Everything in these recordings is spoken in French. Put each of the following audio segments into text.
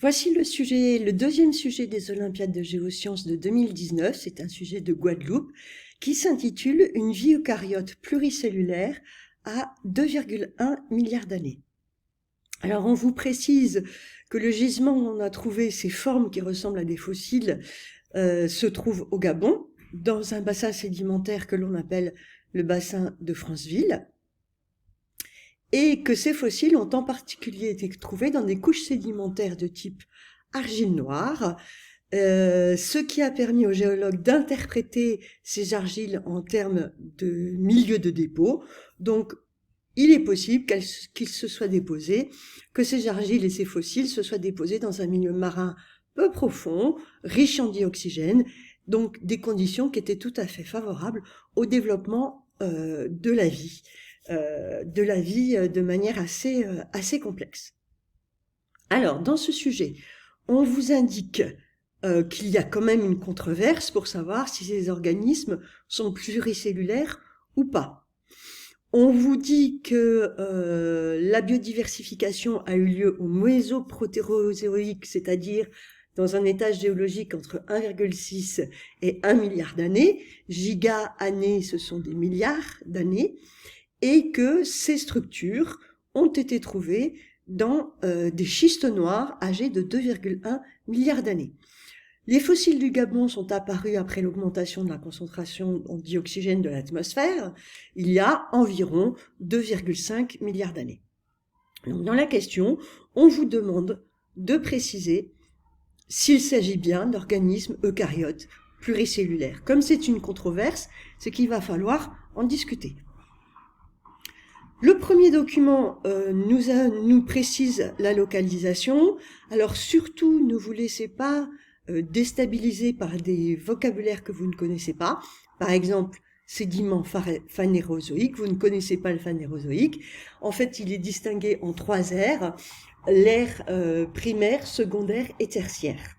Voici le deuxième sujet des Olympiades de géosciences de 2019. C'est un sujet de Guadeloupe qui s'intitule « Une vie eucaryote pluricellulaire à 2,1 milliards d'années ». Alors on vous précise que le gisement où on a trouvé ces formes qui ressemblent à des fossiles se trouve au Gabon, dans un bassin sédimentaire que l'on appelle le bassin de Franceville, et que ces fossiles ont en particulier été trouvés dans des couches sédimentaires de type argile noire, ce qui a permis aux géologues d'interpréter ces argiles en termes de milieu de dépôt. Donc, il est possible qu'ils se soient déposés, que ces argiles et ces fossiles se soient déposés dans un milieu marin peu profond, riche en dioxygène, donc des conditions qui étaient tout à fait favorables au développement de la vie de manière assez complexe. Alors, dans ce sujet, on vous indique qu'il y a quand même une controverse pour savoir si ces organismes sont pluricellulaires ou pas. On vous dit que la biodiversification a eu lieu au Mésoprotérozoïque, c'est-à-dire dans un étage géologique entre 1,6 et 1 milliard d'années. Giga-années, ce sont des milliards d'années. Et que ces structures ont été trouvées dans des schistes noirs âgés de 2,1 milliards d'années. Les fossiles du Gabon sont apparus après l'augmentation de la concentration en dioxygène de l'atmosphère, il y a environ 2,5 milliards d'années. Donc, dans la question, on vous demande de préciser s'il s'agit bien d'organismes eucaryotes pluricellulaires. Comme c'est une controverse, c'est qu'il va falloir en discuter. Le premier document nous précise la localisation. Alors surtout, ne vous laissez pas déstabiliser par des vocabulaires que vous ne connaissez pas. Par exemple, sédiment phanérozoïque, vous ne connaissez pas le phanérozoïque. En fait, il est distingué en 3 ères, l'ère primaire, secondaire et tertiaire.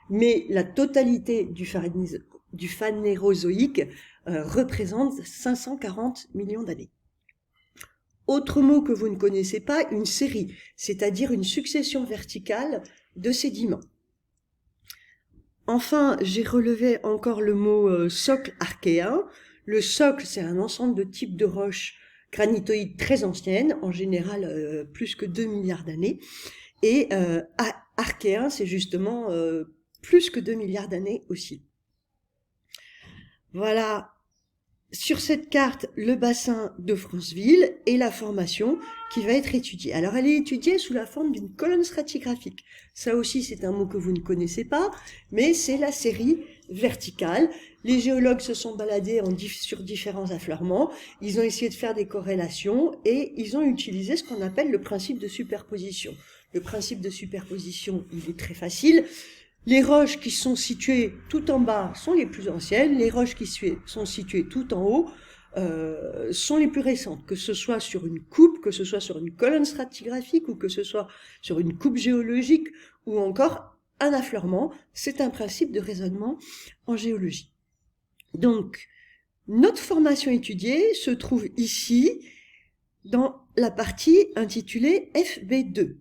Mais la totalité du phanérozoïque représente 540 millions d'années. Autre mot que vous ne connaissez pas, une série, c'est-à-dire une succession verticale de sédiments. Enfin, j'ai relevé encore le mot socle archéen. Le socle, c'est un ensemble de types de roches granitoïdes très anciennes, en général plus que 2 milliards d'années. Et archéen, c'est justement plus que 2 milliards d'années aussi. Voilà. Sur cette carte, le bassin de Franceville et la formation qui va être étudiée. Alors, elle est étudiée sous la forme d'une colonne stratigraphique. Ça aussi, c'est un mot que vous ne connaissez pas, mais c'est la série verticale. Les géologues se sont baladés sur différents affleurements. Ils ont essayé de faire des corrélations et ils ont utilisé ce qu'on appelle le principe de superposition. Le principe de superposition, il est très facile. Les roches qui sont situées tout en bas sont les plus anciennes, les roches qui sont situées tout en haut sont les plus récentes, que ce soit sur une coupe, que ce soit sur une colonne stratigraphique ou que ce soit sur une coupe géologique ou encore un affleurement. C'est un principe de raisonnement en géologie. Donc, notre formation étudiée se trouve ici dans la partie intitulée FB2.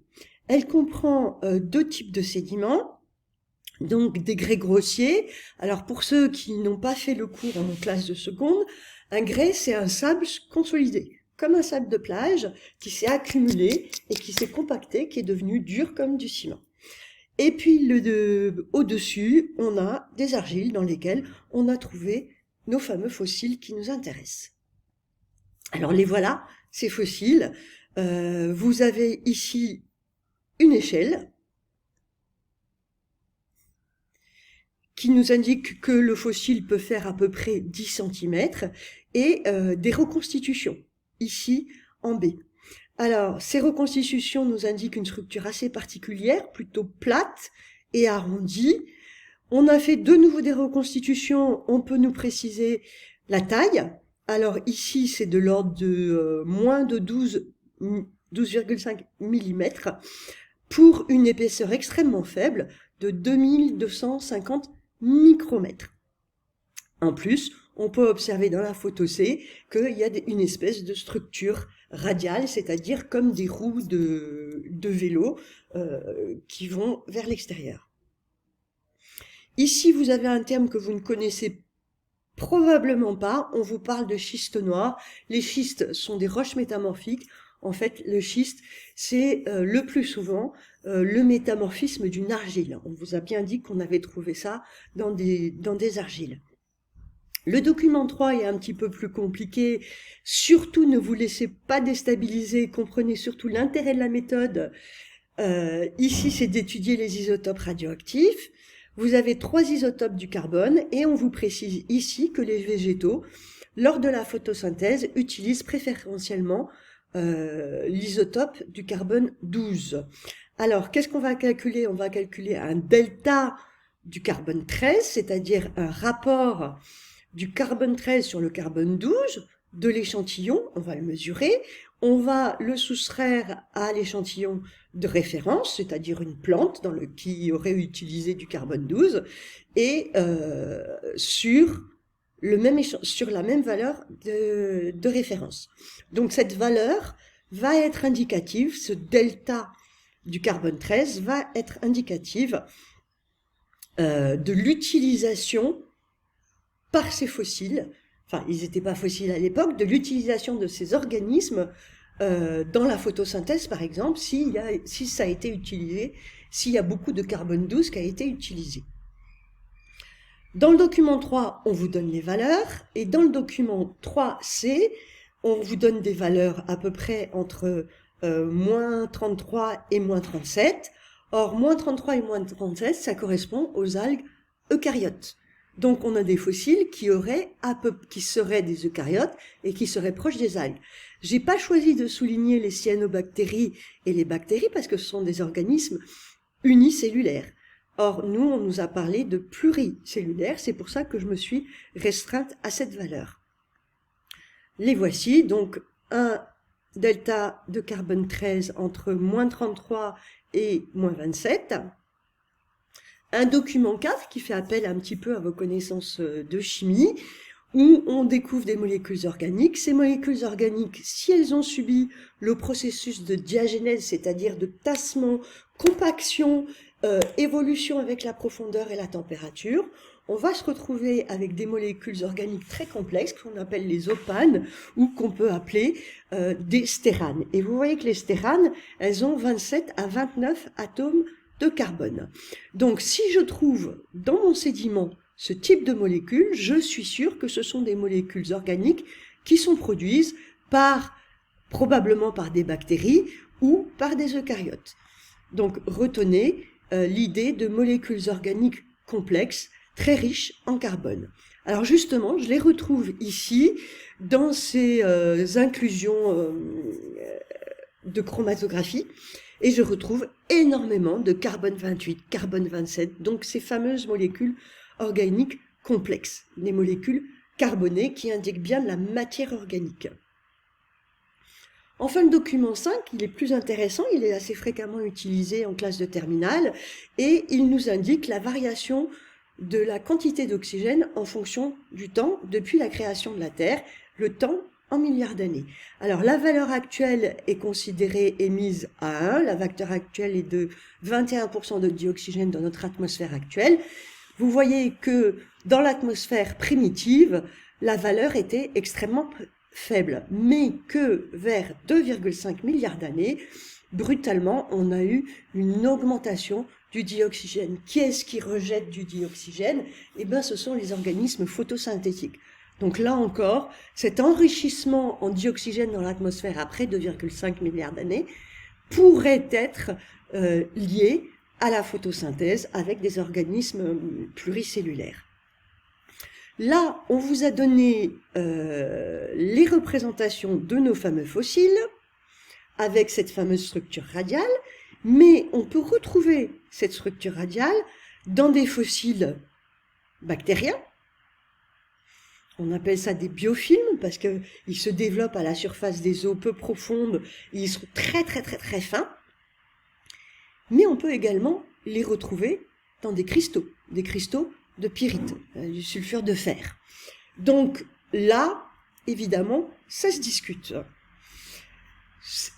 Elle comprend 2 types de sédiments. Donc des grès grossiers. Alors pour ceux qui n'ont pas fait le cours en classe de seconde, un grès c'est un sable consolidé, comme un sable de plage qui s'est accumulé et qui s'est compacté, qui est devenu dur comme du ciment. Et puis au-dessus, on a des argiles dans lesquelles on a trouvé nos fameux fossiles qui nous intéressent. Alors les voilà, ces fossiles. Vous avez ici une échelle qui nous indique que le fossile peut faire à peu près 10 cm et des reconstitutions, ici en B. Alors, ces reconstitutions nous indiquent une structure assez particulière, plutôt plate et arrondie. On a fait de nouveau des reconstitutions, on peut nous préciser la taille. Alors ici, c'est de l'ordre de moins de 12,5 mm pour une épaisseur extrêmement faible de 2250 micromètres. En plus, on peut observer dans la photo C qu'il y a une espèce de structure radiales, c'est-à-dire comme des roues de vélo qui vont vers l'extérieur. Ici, vous avez un terme que vous ne connaissez probablement pas, on vous parle de schiste noir. Les schistes sont des roches métamorphiques. En fait, le schiste, c'est le plus souvent le métamorphisme d'une argile. On vous a bien dit qu'on avait trouvé ça dans des argiles. Le document 3 est un petit peu plus compliqué. Surtout, ne vous laissez pas déstabiliser. Comprenez surtout l'intérêt de la méthode. Ici, c'est d'étudier les isotopes radioactifs. Vous avez 3 isotopes du carbone et on vous précise ici que les végétaux, lors de la photosynthèse, utilisent préférentiellement l'isotope du carbone 12. Alors, qu'est-ce qu'on va calculer? On va calculer un delta du carbone 13, c'est-à-dire un rapport du carbone 13 sur le carbone 12 de l'échantillon. On va le mesurer. On va le soustraire à l'échantillon de référence, c'est-à-dire une plante qui aurait utilisé du carbone 12, et sur la même valeur de référence. Donc cette valeur va être indicative, ce delta du carbone 13 va être indicative de l'utilisation par ces fossiles, enfin ils n'étaient pas fossiles à l'époque, de l'utilisation de ces organismes dans la photosynthèse, par exemple, si ça a été utilisé, s'il y a beaucoup de carbone 12 qui a été utilisé. Dans le document 3, on vous donne les valeurs, et dans le document 3C, on vous donne des valeurs à peu près entre moins 33 et moins 37. Or, moins 33 et moins 37, ça correspond aux algues eucaryotes. Donc, on a des fossiles qui seraient des eucaryotes et qui seraient proches des algues. J'ai pas choisi de souligner les cyanobactéries et les bactéries parce que ce sont des organismes unicellulaires. Or, nous, on nous a parlé de pluricellulaires, c'est pour ça que je me suis restreinte à cette valeur. Les voici, donc un delta de carbone 13 entre moins 33 et moins 27. Un document 4 qui fait appel un petit peu à vos connaissances de chimie, où on découvre des molécules organiques. Ces molécules organiques, si elles ont subi le processus de diagénèse, c'est-à-dire de tassement, compaction, évolution avec la profondeur et la température, on va se retrouver avec des molécules organiques très complexes qu'on appelle les opanes ou qu'on peut appeler des stéranes. Et vous voyez que les stéranes, elles ont 27 à 29 atomes de carbone. Donc si je trouve dans mon sédiment ce type de molécules, je suis sûr que ce sont des molécules organiques qui sont produites probablement par des bactéries ou par des eucaryotes. Donc retenez l'idée de molécules organiques complexes, très riches en carbone. Alors justement, je les retrouve ici dans ces inclusions de chromatographie et je retrouve énormément de carbone 28, carbone 27, donc ces fameuses molécules organiques complexes, des molécules carbonées qui indiquent bien la matière organique. Enfin, le document 5, il est plus intéressant, il est assez fréquemment utilisé en classe de terminale et il nous indique la variation de la quantité d'oxygène en fonction du temps depuis la création de la Terre, le temps en milliards d'années. Alors la valeur actuelle est considérée émise à 1, la valeur actuelle est de 21% de dioxygène dans notre atmosphère actuelle. Vous voyez que dans l'atmosphère primitive, la valeur était extrêmement faible, mais que vers 2,5 milliards d'années, brutalement, on a eu une augmentation du dioxygène. Qui est-ce qui rejette du dioxygène? Eh bien, ce sont les organismes photosynthétiques. Donc là encore, cet enrichissement en dioxygène dans l'atmosphère après 2,5 milliards d'années pourrait être lié à la photosynthèse avec des organismes pluricellulaires. Là, on vous a donné les représentations de nos fameux fossiles avec cette fameuse structure radiale, mais on peut retrouver cette structure radiale dans des fossiles bactériens. On appelle ça des biofilms parce qu'ils se développent à la surface des eaux peu profondes et ils sont très très très très fins. Mais on peut également les retrouver dans des cristaux de pyrite, du sulfure de fer. Donc là, évidemment, ça se discute.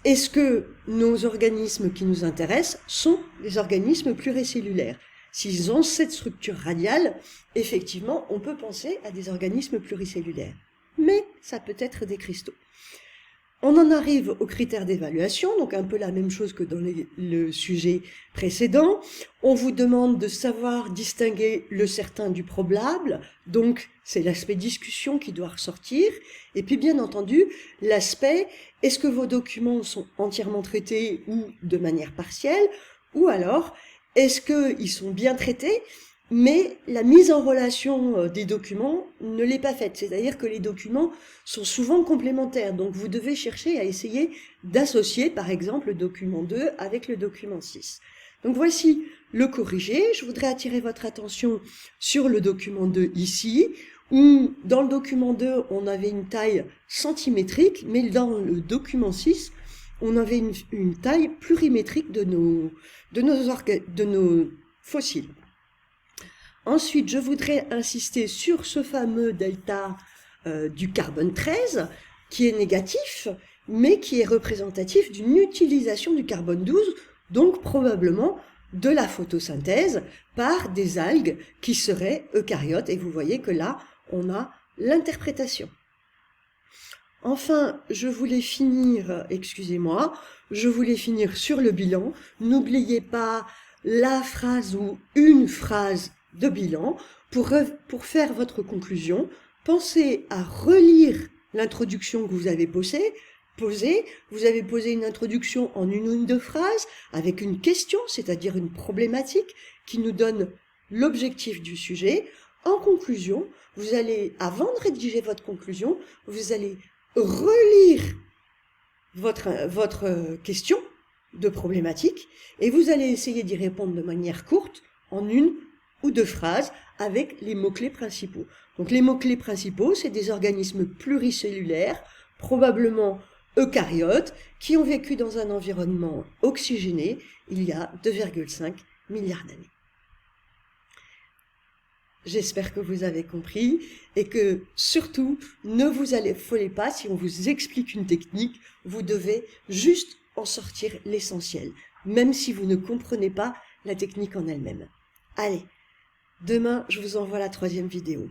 est-ce que nos organismes qui nous intéressent sont des organismes pluricellulaires? S'ils ont cette structure radiale, effectivement, on peut penser à des organismes pluricellulaires. Mais ça peut être des cristaux. On en arrive aux critères d'évaluation, donc un peu la même chose que dans le sujet précédent. On vous demande de savoir distinguer le certain du probable, donc c'est l'aspect discussion qui doit ressortir. Et puis bien entendu, l'aspect, est-ce que vos documents sont entièrement traités ou de manière partielle, ou alors, est-ce qu'ils sont bien traités, mais la mise en relation des documents ne l'est pas faite. C'est-à-dire que les documents sont souvent complémentaires. Donc vous devez chercher à essayer d'associer, par exemple, le document 2 avec le document 6. Donc voici le corrigé. Je voudrais attirer votre attention sur le document 2 ici, où dans le document 2, on avait une taille centimétrique, mais dans le document 6, on avait une taille plurimétrique de nos fossiles. Ensuite, je voudrais insister sur ce fameux delta du carbone 13, qui est négatif, mais qui est représentatif d'une utilisation du carbone 12, donc probablement de la photosynthèse par des algues qui seraient eucaryotes. Et vous voyez que là, on a l'interprétation. Enfin, je voulais finir sur le bilan. N'oubliez pas la phrase ou une phrase de bilan. Pour faire votre conclusion, pensez à relire l'introduction que vous avez posée. Vous avez posé une introduction en une ou deux phrases avec une question, c'est-à-dire une problématique qui nous donne l'objectif du sujet. En conclusion, vous allez, avant de rédiger votre conclusion, vous allez relire votre question de problématique et vous allez essayer d'y répondre de manière courte en une ou deux phrases avec les mots-clés principaux. Donc les mots-clés principaux, c'est des organismes pluricellulaires, probablement eucaryotes, qui ont vécu dans un environnement oxygéné il y a 2,5 milliards d'années. J'espère que vous avez compris et que surtout, ne vous affolez pas si on vous explique une technique, vous devez juste en sortir l'essentiel, même si vous ne comprenez pas la technique en elle-même. Allez, demain, je vous envoie la 3e vidéo.